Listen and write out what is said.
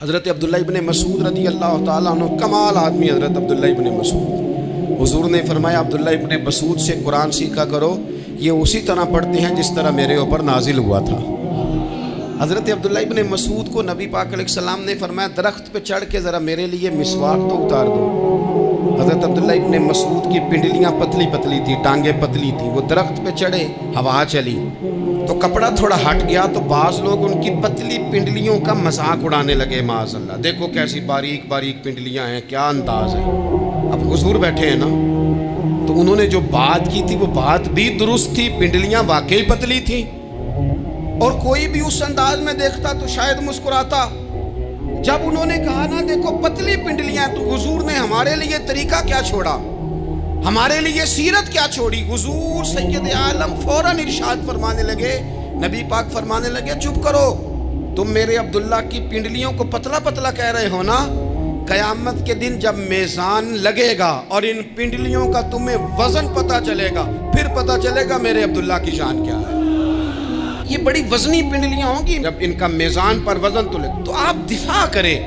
حضرت عبداللہ ابن مسعود رضی اللہ تعالیٰ عنہ کمال آدمی حضرت عبداللہ ابن مسعود، حضور نے فرمایا عبداللہ ابن مسعود سے قرآن سیکھا کرو، یہ اسی طرح پڑھتے ہیں جس طرح میرے اوپر نازل ہوا تھا۔ حضرت عبداللہ ابن مسعود کو نبی پاک علیہ السلام نے فرمایا درخت پہ چڑھ کے ذرا میرے لیے مسواک تو اتار دو۔ حضرت عبداللہ ابن مسعود کی پنڈلیاں پتلی پتلی تھی، ٹانگیں پتلی تھی، وہ درخت پہ چڑھے، ہوا چلی تو کپڑا تھوڑا ہٹ گیا تو بعض لوگ ان کی پتلی پنڈلیوں کا مذاق اڑانے لگے، معاذ اللہ، دیکھو کیسی باریک باریک پنڈلیاں ہیں، کیا انداز ہے۔ اب حضور بیٹھے ہیں نا، تو انہوں نے جو بات کی تھی وہ بات بھی درست تھی، پنڈلیاں واقعی پتلی تھیں، اور کوئی بھی اس انداز میں دیکھتا تو شاید مسکراتا۔ جب انہوں نے کہا نا دیکھو پتلی پنڈلیاں، تو حضور نے ہمارے لیے طریقہ کیا چھوڑا، ہمارے لیے سیرت کیا چھوڑی۔ حضور سید عالم فوراً ارشاد فرمانے لگے، نبی پاک فرمانے لگے چپ کرو، تم میرے عبداللہ کی پنڈلیوں کو پتلا پتلا کہہ رہے ہو نا، قیامت کے دن جب میزان لگے گا اور ان پنڈلیوں کا تمہیں وزن پتہ چلے گا، پھر پتہ چلے گا میرے عبداللہ کی شان کیا ہے۔ یہ بڑی وزنی پنڈلیاں ہوں گی، جب ان کا میزان پر وزن تلے تو آپ دفاع کریں